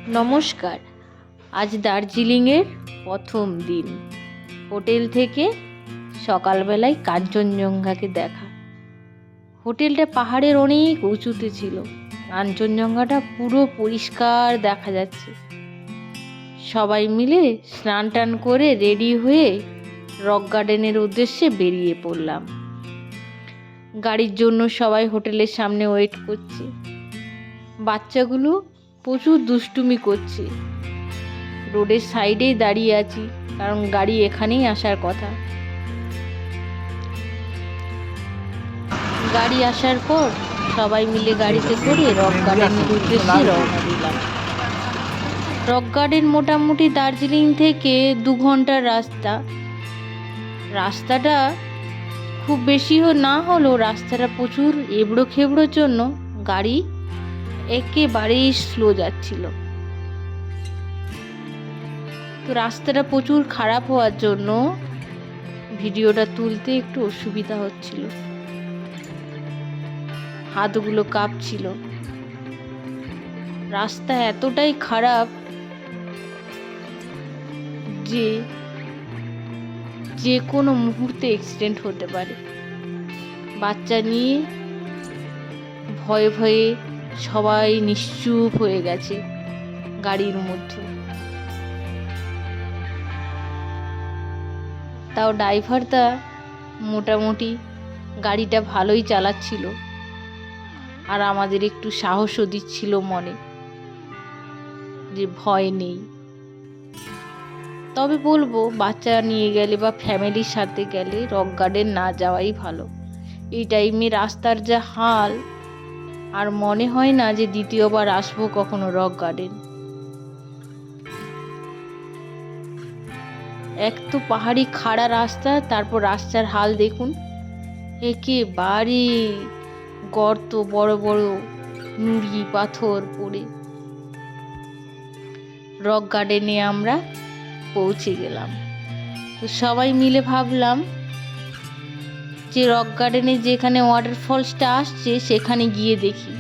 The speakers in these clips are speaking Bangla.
নমস্কার। আজ দার্জিলিংয়ের প্রথম দিন। হোটেল থেকে সকালবেলায় কাঞ্চনজঙ্ঘাকে দেখা। হোটেলটা পাহাড়ের অনেক উঁচুতে ছিল। কাঞ্চনজঙ্ঘাটা পুরো পরিষ্কার দেখা যাচ্ছে। সবাই মিলে স্নান টান করে রেডি হয়ে রক গার্ডেনের উদ্দেশ্যে বেরিয়ে পড়লাম। গাড়ির জন্য সবাই হোটেলের সামনে ওয়েট করছে। বাচ্চাগুলো প্রচুর দুষ্টুমি করছে। রোডের সাইডেই দাঁড়িয়ে আছি, কারণ গাড়ি এখানেই আসার কথা। গাড়ি আসার পর সবাই মিলে গাড়িতে করে রক গার্ডেনের উদ্দেশ্যে রওনা দিলাম। রক গার্ডেন মোটামুটি দার্জিলিং থেকে 2 ঘন্টার রাস্তা। রাস্তাটা খুব বেশি না হলেও রাস্তাটা প্রচুর এবড়ো খেবড়োর জন্য গাড়ি একেবারেই স্লো যাচ্ছিল। তো রাস্তাটা প্রচুর খারাপ হওয়ার জন্য ভিডিওটা তুলতে একটু অসুবিধা হচ্ছিল, হাতগুলো কাঁপছিল। রাস্তা এতটাই খারাপ যে কোনো মুহূর্তে অ্যাক্সিডেন্ট হতে পারে। বাচ্চা নিয়ে ভয়ে ভয়ে সবাই নিশ্চুপ হয়ে গেছে গাড়ির মধ্যে। তাও ড্রাইভারটা মোটামুটি গাড়িটা ভালোই চালাচ্ছিল, আর আমাদের একটু সাহসও দিচ্ছিল মনে, যে ভয় নেই। তবে বলবো, বাচ্চা নিয়ে গেলে বা ফ্যামিলির সাথে গেলে রক গার্ডেন না যাওয়াই ভালো। এই টাইমে রাস্তার যা হাল, আর মনে হয় না যে দ্বিতীয়বার আসবো কখনো রক গার্ডেন। এক তো পাহাড়ি খাড়া রাস্তা, তারপর রাস্তার হাল দেখুন, একেবারে গর্ত, বড় বড় নুড়ি পাথর পড়ে। রক গার্ডেনে আমরা পৌঁছে গেলাম। তো সবাই মিলে ভাবলাম যে রক গার্ডেনে যেখানে ওয়াটারফলসটা আসছে সেখানে গিয়ে দেখি।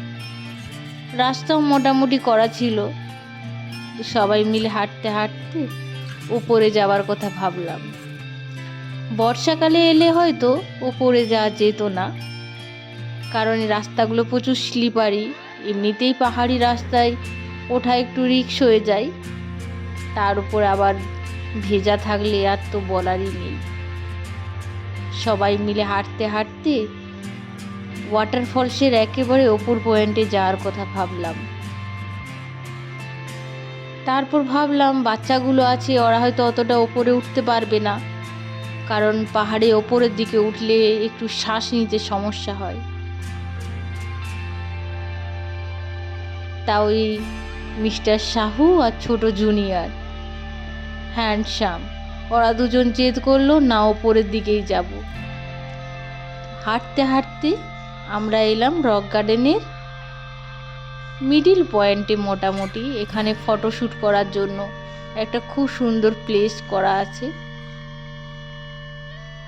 রাস্তাও মোটামুটি করা ছিল। সবাই মিলে হাঁটতে হাঁটতে উপরে যাওয়ার কথা ভাবলাম। বর্ষাকালে এলে হয়তো উপরে যাওয়া যেত না, কারণ এই রাস্তাগুলো প্রচুর স্লিপারি। এমনিতেই পাহাড়ি রাস্তায় ওঠা একটু রিস্ক হয়ে যায়, তার উপর আবার ভেজা থাকলে আর তো বলারই নেই। সবাই মিলে হাঁটতে হাঁটতে ওয়াটারফলসের একেবারে ওপর পয়েন্টে যাওয়ার কথা ভাবলাম। তারপর ভাবলাম বাচ্চাগুলো আছে, ওরা হয়তো অতটা ওপরে উঠতে পারবে না, কারণ পাহাড়ে ওপরের দিকে উঠলে একটু শ্বাস নিতে সমস্যা হয়। তাও এই মিস্টার সাহু আর ছোট জুনিয়র হ্যান্ডসাম, ওরা দুজন জেদ করলো না ওপরের দিকেই যাব। হাঁটতে হাঁটতে আমরা এলাম রক গার্ডেনের মিডিল পয়েন্টে। মোটামুটি এখানে ফটোশ্যুট করার জন্য একটা খুব সুন্দর প্লেস করা আছে।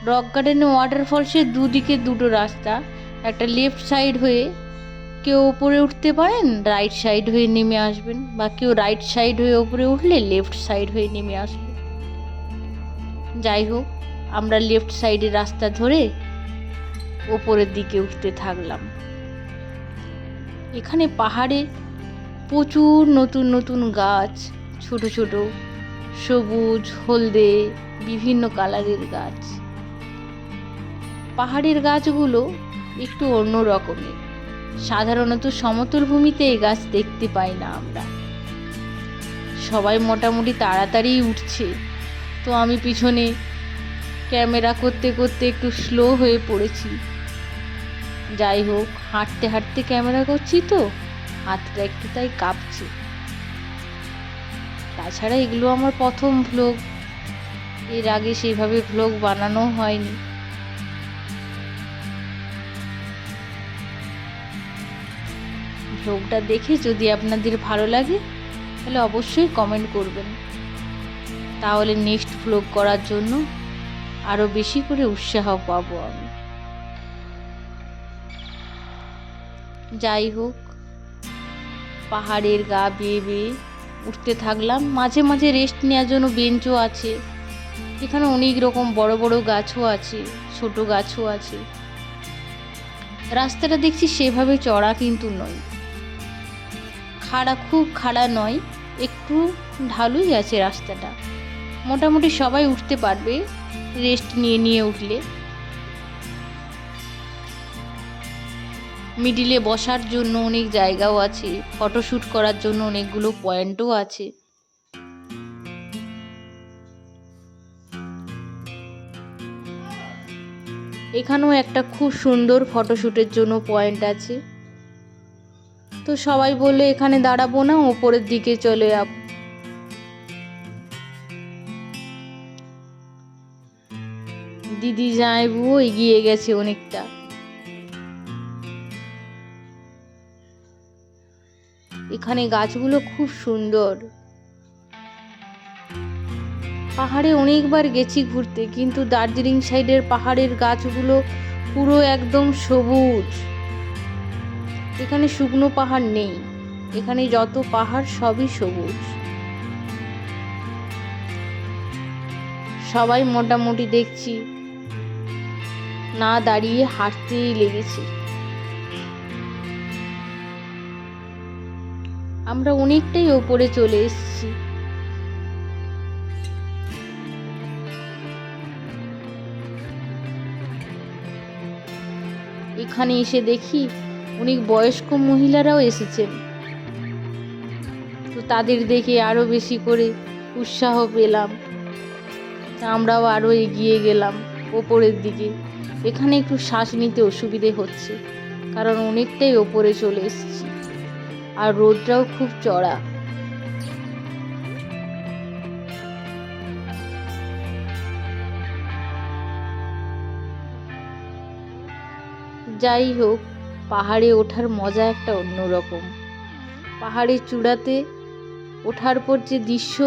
রক গার্ডেনে ওয়াটারফলসের দুদিকে দুটো রাস্তা, একটা লেফট সাইড হয়ে কেউ ওপরে উঠতে পারেন, রাইট সাইড হয়ে নেমে আসবেন, বা কেউ রাইট সাইড হয়ে ওপরে উঠলে লেফট সাইড হয়ে নেমে আসবেন। যাই হোক, আমরা লেফট সাইডের রাস্তা ধরে ওপরের দিকে উঠতে থাকলাম। এখানে পাহাড়ে প্রচুর নতুন নতুন গাছ, ছোট ছোট সবুজ, হলদে, বিভিন্ন কালারের গাছ। পাহাড়ের গাছগুলো একটু অন্য রকমের। সাধারণত সমতল ভূমিতে এই গাছ দেখতে পাই না আমরা। সবাই মোটামুটি তাড়াতাড়ি উঠছে, তো আমি পিছনে ক্যামেরা করতে করতে একটু স্লো হয়ে পড়েছি। যাই হোক, হাঁটতে হাঁটতে ক্যামেরা করছি তো হাতটা একটু তাই কাঁপছে। তাছাড়া এগুলো আমার প্রথম ভ্লগ, এর আগে সেইভাবে ভ্লগ বানানো হয়নি। ভ্লগটা দেখে যদি আপনাদের ভালো লাগে তাহলে অবশ্যই কমেন্ট করবেন, তাহলে নেক্সট ভ্লগ করার জন্য আরও বেশি করে উৎসাহ পাবো আমি। যাই হোক, পাহাড়ের গা বেয়ে বেয়ে উঠতে থাকলাম। মাঝে মাঝে রেস্ট নেওয়ার জন্য বেঞ্চও আছে। এখানে অনেক রকম বড় বড় গাছও আছে, ছোট গাছও আছে। রাস্তাটা দেখছি সেভাবে চড়া কিন্তু নয়, খুব খাড়া নয়, একটু ঢালুই আছে রাস্তাটা। মোটামুটি সবাই উঠতে পারবে রেস্ট নিয়ে নিয়ে উঠলে। মিডিলে বসার জন্য অনেক জায়গাও আছে, ফটোশ্যুট করার জন্য অনেকগুলো পয়েন্টও আছে। এখানেও একটা খুব সুন্দর ফটোশ্যুটের জন্য পয়েন্ট আছে। তো সবাই বললো এখানে দাঁড়াবো না, ওপরের দিকে চলে যাব। দিদি জামাইবাবু এগিয়ে গেছে অনেকটা। এখানে গাছগুলো খুব সুন্দর। পাহাড়ে অনেকবার গেছি ঘুরতে, কিন্তু দার্জিলিং সাইডের পাহাড়ের গাছগুলো পুরো একদম সবুজ। এখানে শুকনো পাহাড় নেই, এখানে যত পাহাড় সবই সবুজ। সবাই মোটামুটি দেখছি না দাঁড়িয়ে হাঁটতেই লেগেছে। আমরা অনেকটাই ওপরে চলে এসেছি। এখানে এসে দেখি অনেক বয়স্ক মহিলারাও এসেছেন। তো তাদের দেখে আরো বেশি করে উৎসাহ পেলাম, আমরাও আরো এগিয়ে গেলাম ওপরের দিকে। এখানে একটু শ্বাস নিতে অসুবিধে হচ্ছে, কারণ অনেকটাই ওপরে চলে এসেছি আর রোদটাও খুব চড়া। যাই হোক, পাহাড়ে ওঠার মজা একটা অন্যরকম। পাহাড়ের চূড়াতে ওঠার পর যে দৃশ্য,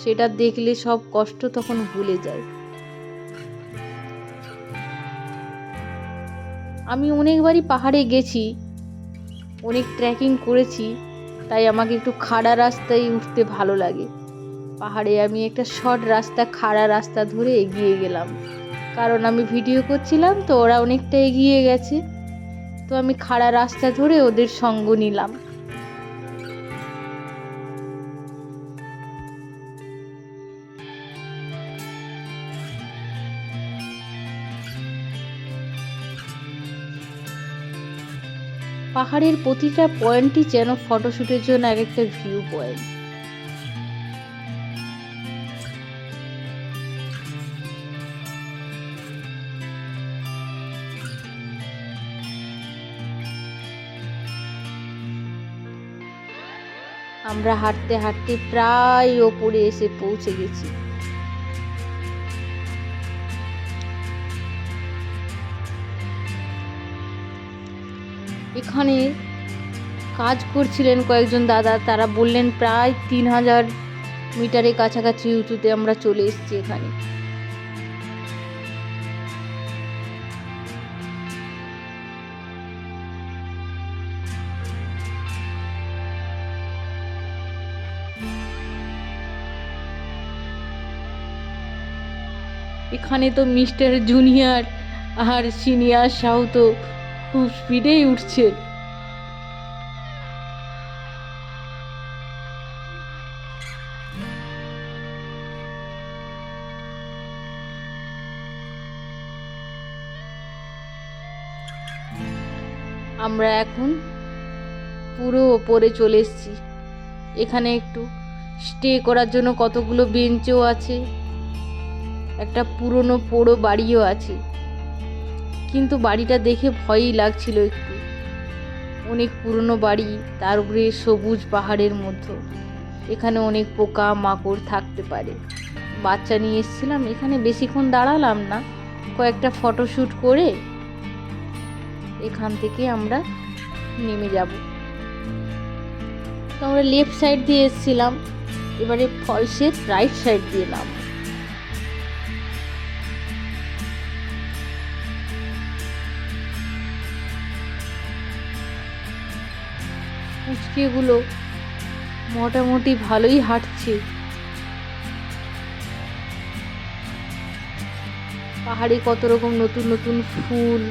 সেটা দেখলে সব কষ্ট তখন ভুলে যায়। আমি অনেকবারই পাহাড়ে গেছি, অনেক ট্রেকিং করেছি, তাই আমাকে একটু খাড়া রাস্তায় উঠতে ভালো লাগে। পাহাড়ে আমি একটা শর্ট রাস্তা, খাড়া রাস্তা ধরে এগিয়ে গেলাম, কারণ আমি ভিডিও করছিলাম তো ওরা অনেকটা এগিয়ে গেছে। তো আমি খাড়া রাস্তা ধরে ওদের সঙ্গ নিলাম। পাহাড়ের প্রতিটা পয়েন্টই যেন ফটোশ্যুটের জন্য এক একটা ভিউ পয়েন্ট। আমরা হাঁটতে হাঁটতে প্রায় ওপরে এসে পৌঁছে গেছি। এখানে কাজ করছিলেন কয়েকজন দাদা, তারা বললেন প্রায় 3000 মিটারের কাছাকাছি উঁচুতে আমরা চলে এসেছি এখানে। এখানে তো মিস্টার জুনিয়র আর সিনিয়র সাউ তো খুব স্পিডেই উঠছে। আমরা এখন পুরো ওপরে চলে এসেছি। এখানে একটু স্টে করার জন্য কতগুলো বেঞ্চও আছে, একটা পুরনো পোড়ো বাড়িও আছে, কিন্তু বাড়িটা দেখে ভয়ই লাগছিল একটু। অনেক পুরনো বাড়ি, তার উপরে সবুজ পাহাড়ের মধ্যে, এখানে অনেক পোকা মাকড় থাকতে পারে। বাচ্চা নিয়ে এসেছিলাম, এখানে বেশিক্ষণ দাঁড়ালাম না, কয়েকটা ফটোশ্যুট করে এখান থেকে আমরা নেমে যাব। তো আমরা লেফট সাইড দিয়ে এসেছিলাম, এবারে ফলসের রাইট সাইড দিয়ে নাম। পুচকেগুলো মোটামুটি ভালোই হাঁটছে। পাহাড়ে কত রকম নতুন নতুন ফুল,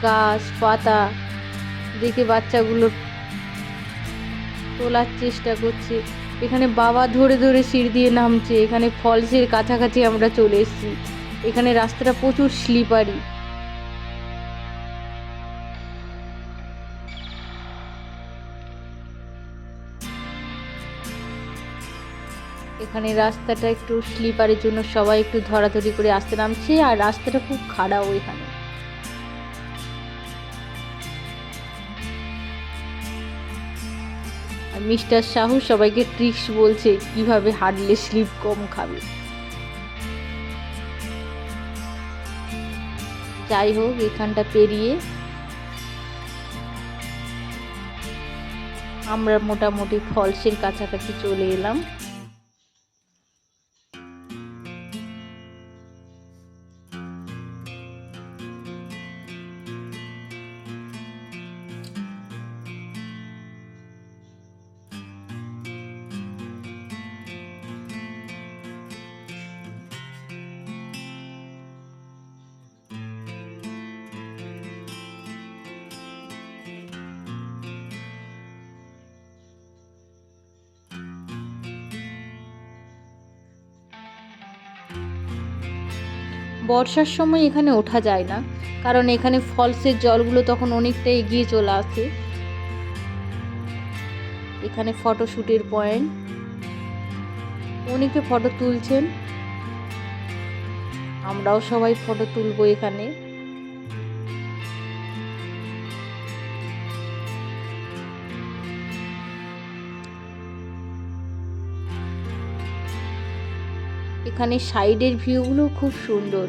গাছ পাতা দেখে বাচ্চাগুলো তোলার চেষ্টা করছে। এখানে বাবা ধরে ধরে সিঁড়ি দিয়ে নামছে। এখানে ফলসের কাছাকাছি আমরা চলে এসেছি। এখানে রাস্তাটা প্রচুর স্লিপারি। এখানে রাস্তাটা একটু স্লিপারের জন্য সবাই একটু ধরাধরি করে আসতে নামছে, আর রাস্তাটা খুব খারাপ এখানে। আর মিস্টার সাহু সবাইকে ট্রিক্স বলছে কিভাবে হাঁটলে স্লিপ কম খাবে। যাই হোক, এখানটা পেরিয়ে আমরা মোটামুটি ফলসের কাছাকাছি চলে এলাম। বর্ষার সময় এখানে ওঠা যায় না, কারণ এখানে ফলসের জলগুলো তখন অনেকটা এগিয়ে চলে আসে। এখানে ফটোশ্যুটের পয়েন্ট, অনেকে ফটো তুলছেন, আমরাও সবাই ফটো তুলবো এখানে। এখানে সাইডের ভিউগুলো খুব সুন্দর।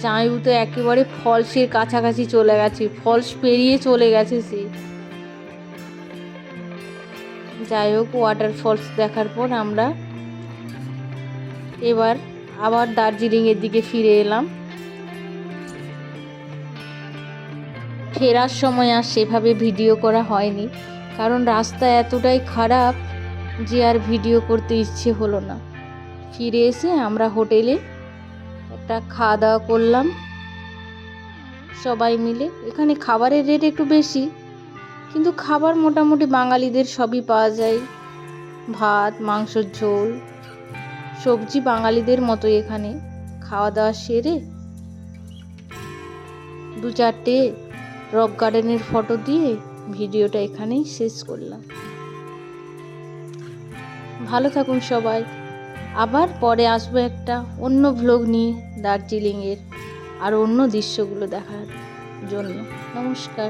জামাইবু তো একেবারে ফলসের কাছাকাছি চলে গেছে, ফলস পেরিয়ে চলে গেছে সে। যাই হোক, ওয়াটার ফলস দেখার পর আমরা এবার আবার দার্জিলিংয়ের দিকে ফিরে এলাম। ফেরার সময় আর সেভাবে ভিডিও করা হয়নি, কারণ রাস্তা এতটাই খারাপ যে আর ভিডিও করতে ইচ্ছে হলো না। ফিরে এসে আমরা হোটেলে একটা খাওয়া দাওয়া করলাম সবাই মিলে। এখানে খাবারের রেট একটু বেশি, কিন্তু খাবার মোটামুটি বাঙালিদের সবই পাওয়া যায়। ভাত, মাংসের ঝোল, সবজি বাঙালিদের মতো। এখানে খাওয়া দাওয়া সেরে 2-4টে রক গার্ডেনের ফটো দিয়ে ভিডিওটা এখানেই শেষ করলাম। ভালো থাকুন সবাই। আবার পরে আসবো একটা অন্য ভ্লগ নিয়ে দার্জিলিংয়ের আর অন্য দৃশ্যগুলো দেখার জন্য। নমস্কার।